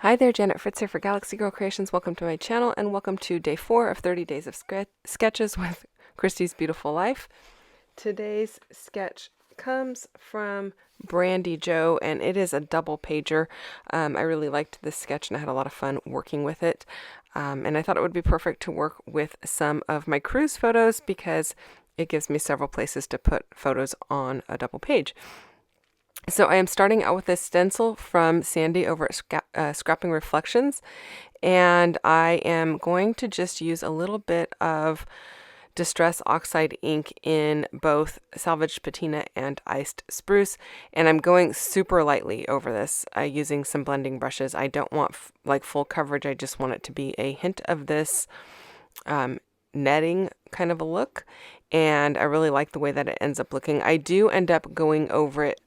Hi there, Janet Fritz here for Galaxy Girl Creations. Welcome to my channel and welcome to day 4 of 30 days of sketches with Christy's Beautiful Life. Today's sketch comes from Brandi Jo and it is a double pager. I really liked this sketch and I had a lot of fun working with it. And I thought it would be perfect to work with some of my cruise photos because it gives me several places to put photos on a double page. So I am starting out with this stencil from Sandy over at Scrapping Reflections, and I am going to just use a little bit of Distress Oxide ink in both Salvaged Patina and Iced Spruce, and I'm going super lightly over this using some blending brushes. I don't want like full coverage, I just want it to be a hint of this netting kind of a look, and I really like the way that it ends up looking. I do end up going over it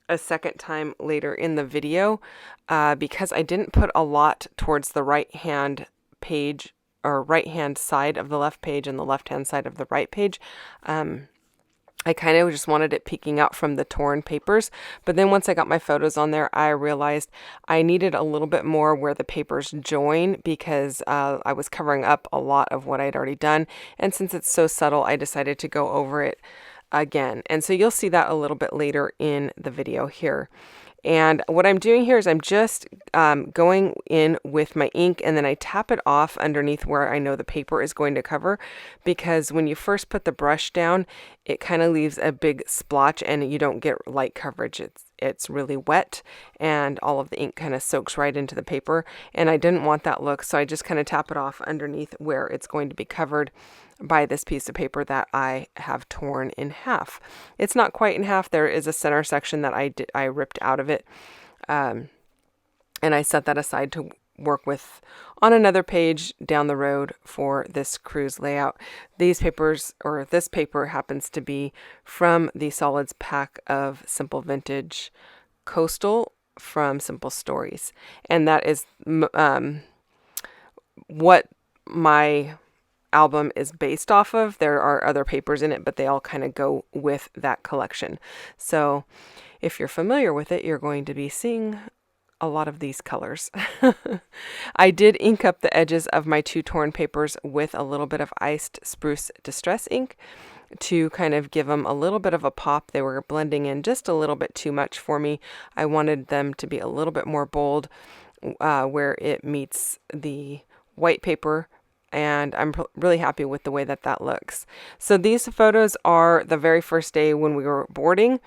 a second time later in the video because I didn't put a lot towards the right hand page or right hand side of the left page and the left hand side of the right page. I kind of just wanted it peeking out from the torn papers, but then once I got my photos on there, I realized I needed a little bit more where the papers join because I was covering up a lot of what I'd already done, and since it's so subtle, I decided to go over it again. And so you'll see that a little bit later in the video here. And what I'm doing here is I'm just going in with my ink and then I tap it off underneath where I know the paper is going to cover, because when you first put the brush down, it kind of leaves a big splotch and you don't get light coverage. It's really wet and all of the ink kind of soaks right into the paper, and I didn't want that look, so I just kind of tap it off underneath where it's going to be covered by this piece of paper that I have torn in half. It's not quite in half. There is a center section that I ripped out of it, and I set that aside to work with on another page down the road for this cruise layout. These papers, or this paper, happens to be from the solids pack of Simple Vintage Coastal from Simple Stories, and that is what my album is based off of. There are other papers in it, but they all kind of go with that collection. So if you're familiar with it, you're going to be seeing a lot of these colors. I did ink up the edges of my two torn papers with a little bit of Iced Spruce Distress ink to kind of give them a little bit of a pop. They were blending in just a little bit too much for me. I wanted them to be a little bit more bold where it meets the white paper, and I'm really happy with the way that that looks. So these photos are the very first day when we were boarding.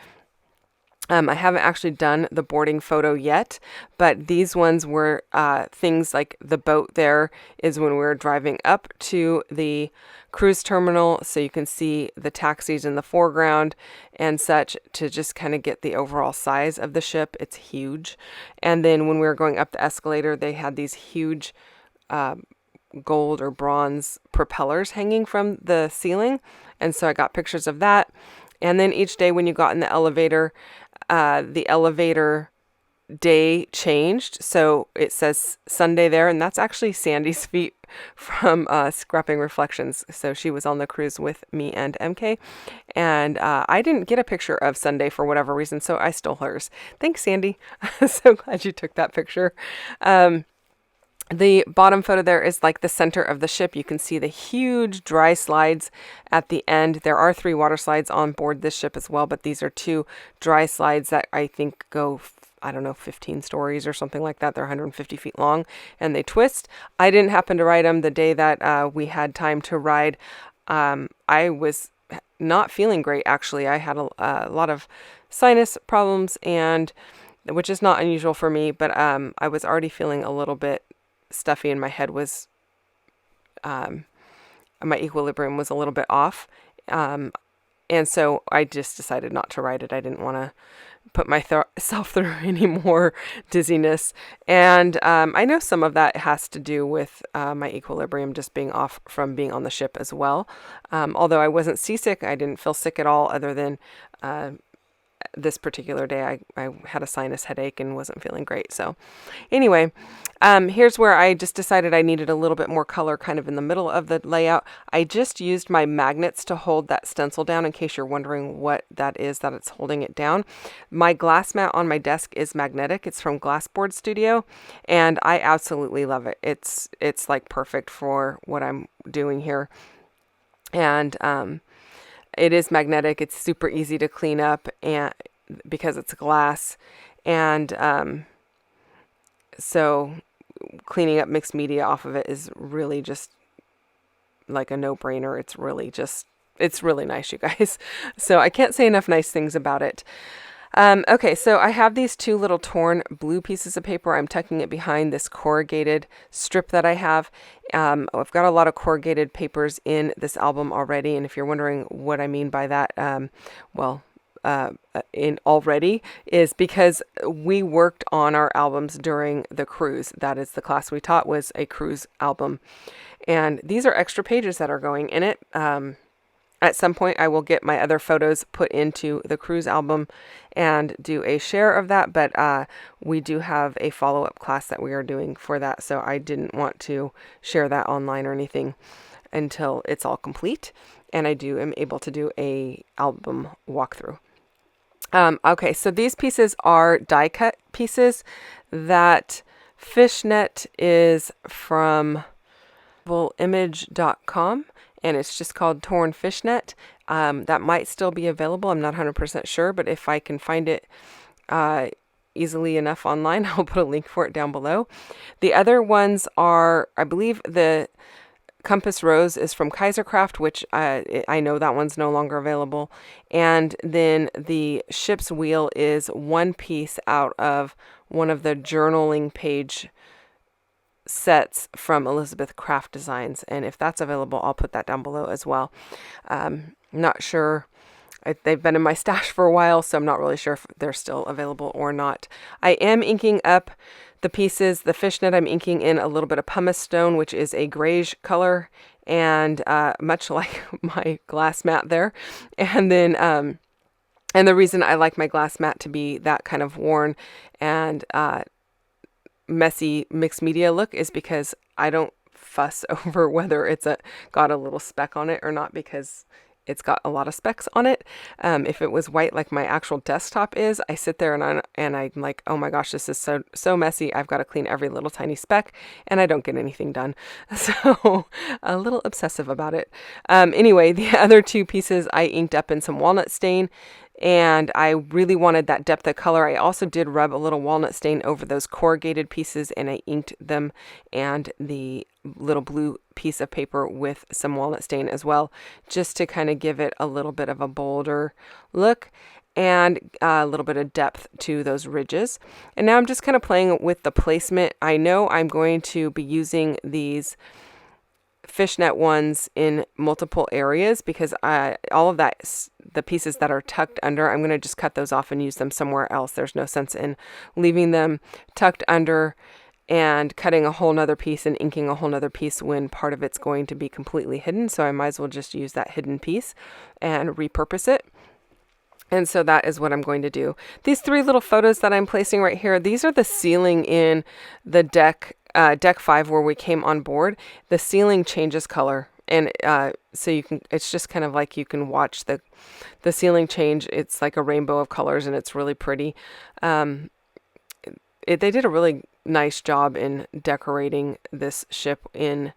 I haven't actually done the boarding photo yet, but these ones were things like the boat there is when we were driving up to the cruise terminal, so you can see the taxis in the foreground and such to just kind of get the overall size of the ship. It's huge. And then when we were going up the escalator, they had these huge gold or bronze propellers hanging from the ceiling, and so I got pictures of that. And then each day when you got in the elevator day changed, so it says Sunday there, and that's actually Sandy's feet from Scrapping Reflections. So she was on the cruise with me and MK, and I didn't get a picture of Sunday for whatever reason, so I stole hers. Thanks, Sandy. So glad you took that picture. The bottom photo there is like the center of the ship. You can see the huge dry slides at the end. There are 3 water slides on board this ship as well, but these are 2 dry slides that I think go, I don't know, 15 stories or something like that. They're 150 feet long and they twist. I didn't happen to ride them the day that we had time to ride. I was not feeling great, actually. I had a lot of sinus problems, and which is not unusual for me, but I was already feeling a little bit stuffy and my head was my equilibrium was a little bit off, and so I just decided not to ride it. I didn't want to put myself through any more dizziness, and I know some of that has to do with my equilibrium just being off from being on the ship as well. Although I wasn't seasick, I didn't feel sick at all, other than this particular day I had a sinus headache and wasn't feeling great. So anyway, Here's where I just decided I needed a little bit more color kind of in the middle of the layout. I just used my magnets to hold that stencil down, in case you're wondering what that is that it's holding it down. My glass mat on my desk is magnetic. It's from Glassboard Studio, and I absolutely love it. It's like perfect for what I'm doing here. And it is magnetic. It's super easy to clean up, and because it's glass, and so cleaning up mixed media off of it is really just like a no-brainer. It's really nice, you guys. So I can't say enough nice things about it. Okay, so I have these two little torn blue pieces of paper. I'm tucking it behind this corrugated strip that I have. I've got a lot of corrugated papers in this album already, and if you're wondering what I mean by that, in already is because we worked on our albums during the cruise. That is, the class we taught was a cruise album, and these are extra pages that are going in it. At some point I will get my other photos put into the cruise album and do a share of that, but we do have a follow-up class that we are doing for that, so I didn't want to share that online or anything until it's all complete, and I am able to do a album walkthrough. Okay, so these pieces are die cut pieces. That fishnet is from image.com, and it's just called Torn Fishnet. That might still be available. I'm not 100% sure, but if I can find it easily enough online, I'll put a link for it down below. The other ones are, I believe the Compass Rose is from Kaisercraft, which I know that one's no longer available. And then the ship's wheel is one piece out of one of the journaling page sets from Elizabeth Craft Designs. And if that's available, I'll put that down below as well. Not sure. They've been in my stash for a while, so I'm not really sure if they're still available or not. I am inking up the pieces. The fishnet I'm inking in a little bit of pumice stone, which is a grayish color, and much like my glass mat there. And then, and the reason I like my glass mat to be that kind of worn and messy mixed media look is because I don't fuss over whether it's got a little speck on it or not, because it's got a lot of specks on it. If it was white like my actual desktop is, I sit there and I'm like, oh my gosh, this is so messy. I've got to clean every little tiny speck, and I don't get anything done. So a little obsessive about it. Anyway, the other two pieces I inked up in some walnut stain, and I really wanted that depth of color. I also did rub a little walnut stain over those corrugated pieces, and I inked them and the little blue piece of paper with some walnut stain as well, just to kind of give it a little bit of a bolder look and a little bit of depth to those ridges. And now I'm just kind of playing with the placement. I know I'm going to be using these fishnet ones in multiple areas because all of that, the pieces that are tucked under, I'm going to just cut those off and use them somewhere else. There's no sense in leaving them tucked under and cutting a whole nother piece and inking a whole nother piece when part of it's going to be completely hidden. So I might as well just use that hidden piece and repurpose it. And so that is what I'm going to do. These three little photos that I'm placing right here, these are the ceiling in the deck 5 where we came on board. The ceiling changes color, and so you can, it's just kind of like you can watch the ceiling change. It's like a rainbow of colors, and it's really pretty. They did a really nice job in decorating this ship in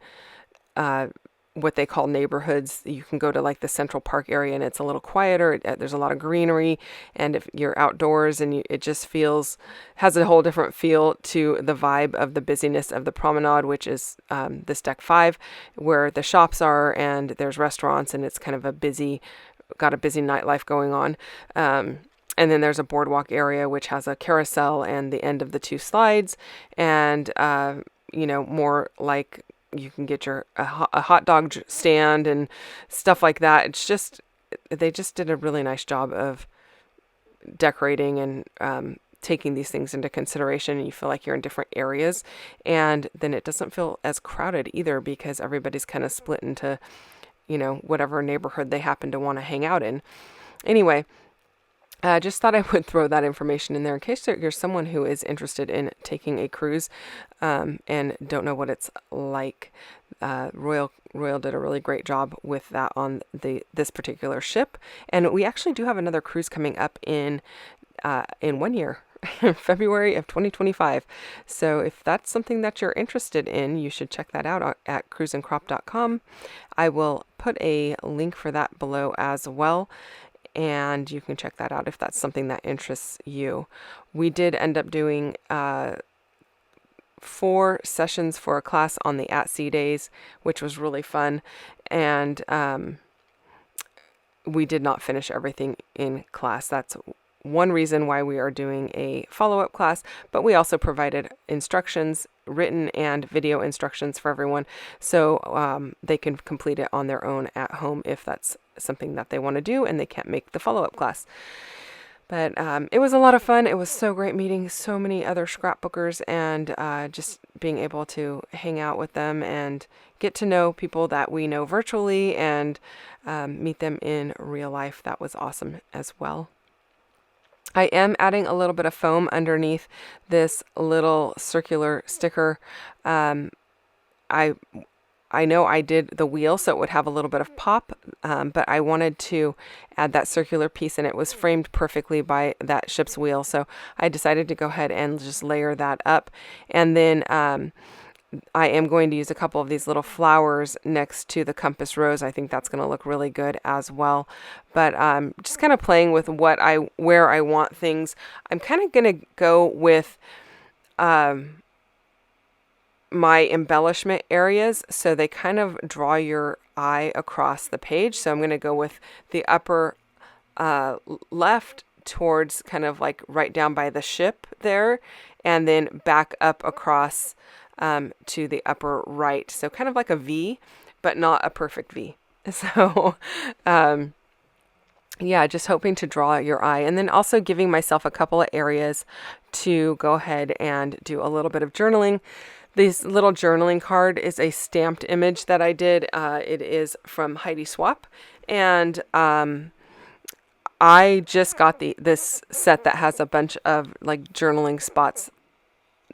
what they call neighborhoods. You can go to like the Central Park area and it's a little quieter. There's a lot of greenery, and if you're outdoors, and it just has a whole different feel to the vibe of the busyness of the promenade, which is this deck 5, where the shops are and there's restaurants, and it's kind of got a busy nightlife going on. And then there's a boardwalk area, which has a carousel and the end of the 2 slides, and more like you can get a hot dog stand and stuff like that. It's just, they just did a really nice job of decorating and taking these things into consideration, and you feel like you're in different areas, and then it doesn't feel as crowded either because everybody's kind of split into, whatever neighborhood they happen to want to hang out in. Anyway, I just thought I would throw that information in there in case you're someone who is interested in taking a cruise and don't know what it's like. Royal did a really great job with that on this particular ship, and we actually do have another cruise coming up in 1 year. February of 2025. So if that's something that you're interested in, you should check that out at cruiseandcrop.com. I will put a link for that below as well, and you can check that out if that's something that interests you. We did end up doing 4 sessions for a class on the at sea days, which was really fun, and we did not finish everything in class. That's one reason why we are doing a follow-up class, but we also provided instructions, written and video instructions for everyone, so they can complete it on their own at home if that's something that they want to do and they can't make the follow-up class. But it was a lot of fun. It was so great meeting so many other scrapbookers and just being able to hang out with them and get to know people that we know virtually and meet them in real life. That was awesome as well. I am adding a little bit of foam underneath this little circular sticker. I know I did the wheel so it would have a little bit of pop, but I wanted to add that circular piece, and it was framed perfectly by that ship's wheel. So I decided to go ahead and just layer that up. And then I am going to use a couple of these little flowers next to the compass rose. I think that's going to look really good as well. But just kind of playing with where I want things. I'm kind of going to go with my embellishment areas so they kind of draw your eye across the page. So I'm going to go with the upper left towards kind of like right down by the ship there, and then back up across to the upper right. So kind of like a V, but not a perfect V. So yeah, just hoping to draw your eye, and then also giving myself a couple of areas to go ahead and do a little bit of journaling. This little journaling card is a stamped image that I did. It is from Heidi Swap, and I just got this set that has a bunch of like journaling spots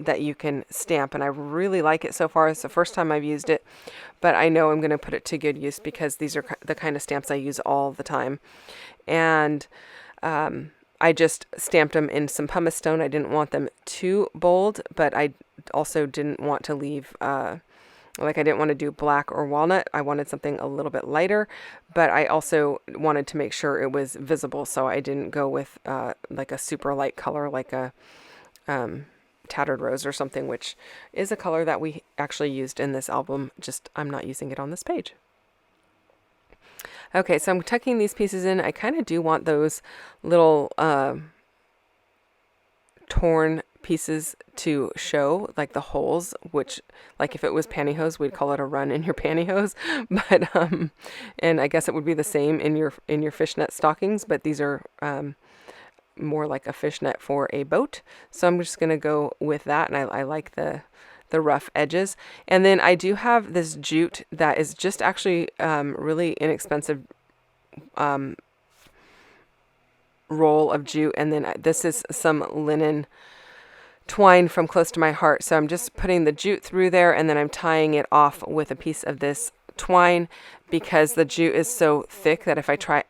that you can stamp, and I really like it so far. It's the first time I've used it, but I know I'm going to put it to good use because these are the kind of stamps I use all the time. And I just stamped them in some pumice stone. I didn't want them too bold, but I also didn't want to leave I didn't want to do black or walnut. I wanted something a little bit lighter, but I also wanted to make sure it was visible, so I didn't go with like a super light color like a tattered rose or something, which is a color that we actually used in this album, just I'm not using it on this page. Okay, so I'm tucking these pieces in. I kind of do want those little torn pieces to show, like the holes, which like if it was pantyhose, we'd call it a run in your pantyhose, but and I guess it would be the same in your fishnet stockings, but these are more like a fishnet for a boat. So I'm just going to go with that, and I like the rough edges. And then I do have this jute that is just actually really inexpensive roll of jute, and then this is some linen twine from Close to My Heart. So I'm just putting the jute through there, and then I'm tying it off with a piece of this twine because the jute is so thick that if I try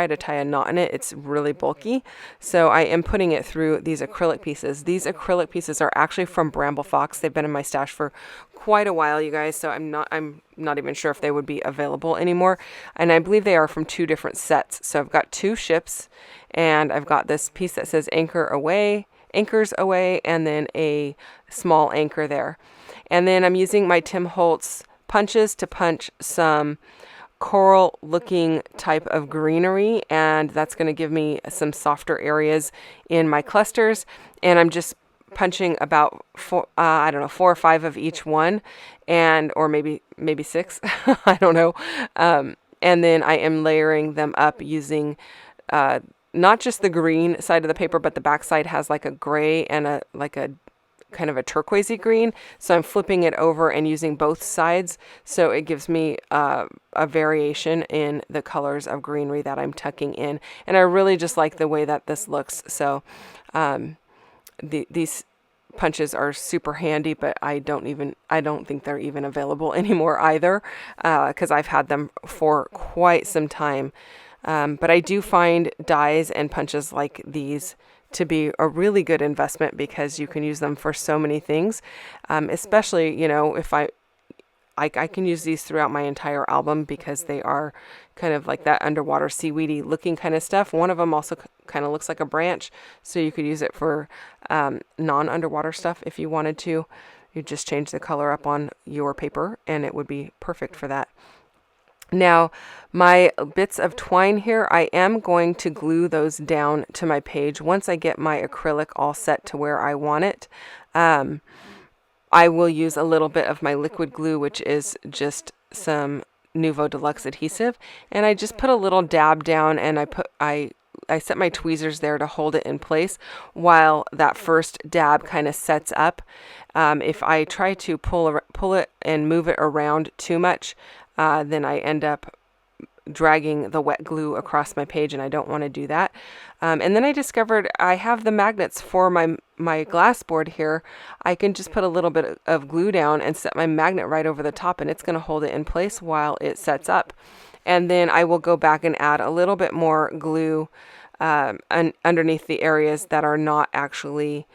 to tie a knot in it, it's really bulky. So I am putting it through these acrylic pieces. These acrylic pieces are actually from Bramble Fox. They've been in my stash for quite a while, you guys, so I'm not even sure if they would be available anymore. And I believe they are from 2 different sets. So I've got 2 ships, and I've got this piece that says anchors away, and then a small anchor there. And then I'm using my Tim Holtz punches to punch some coral looking type of greenery, and that's going to give me some softer areas in my clusters. And I'm just punching about 4 or 5 of each one, or maybe 6. I don't know. And then I am layering them up using not just the green side of the paper, but the back side has like a gray and a kind of a turquoisey green. So I'm flipping it over and using both sides. So it gives me a variation in the colors of greenery that I'm tucking in. And I really just like the way that this looks. So these punches are super handy, but I don't think they're even available anymore either, because I've had them for quite some time. But I do find dies and punches like these to be a really good investment because you can use them for so many things, especially, you know, if I can use these throughout my entire album because they are kind of like that underwater seaweedy looking kind of stuff. One of them also kind of looks like a branch, so you could use it for non-underwater stuff if you wanted to. You just change the color up on your paper and it would be perfect for that. Now, my bits of twine here, I am going to glue those down to my page once I get my acrylic all set to where I want it. I will use a little bit of my liquid glue, which is just some Nuvo Deluxe adhesive, and I just put a little dab down, and I set my tweezers there to hold it in place while that first dab kind of sets up. If I try to pull it and move it around too much, then I end up dragging the wet glue across my page, and I don't want to do that. And then I discovered I have the magnets for my glass board here. I can just put a little bit of glue down and set my magnet right over the top, and it's going to hold it in place while it sets up. And then I will go back and add a little bit more glue underneath the areas that are not actually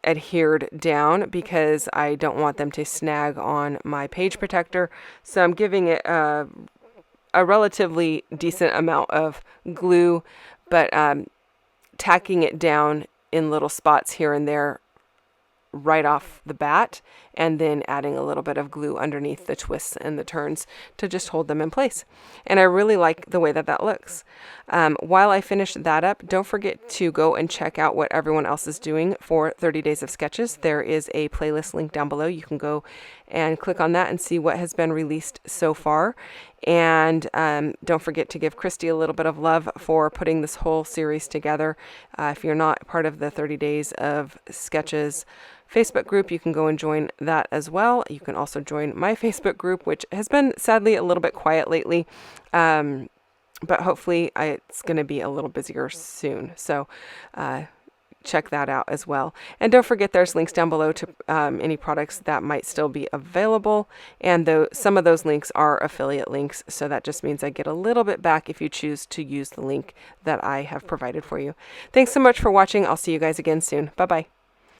adhered down, because I don't want them to snag on my page protector. So I'm giving it a relatively decent amount of glue, but tacking it down in little spots here and there right off the bat, and then adding a little bit of glue underneath the twists and the turns to just hold them in place. And I really like the way that that looks. While I finish that up, don't forget to go and check out what everyone else is doing for 30 Days of Sketches. There is a playlist link down below. You can go and click on that and see what has been released so far. And don't forget to give Christy a little bit of love for putting this whole series together. If you're not part of the 30 Days of Sketches Facebook group, you can go and join that as well. You can also join my Facebook group, which has been sadly a little bit quiet lately, but hopefully it's going to be a little busier soon. So check that out as well. And don't forget, there's links down below to any products that might still be available. And some of those links are affiliate links, so that just means I get a little bit back if you choose to use the link that I have provided for you. Thanks so much for watching. I'll see you guys again soon. Bye-bye.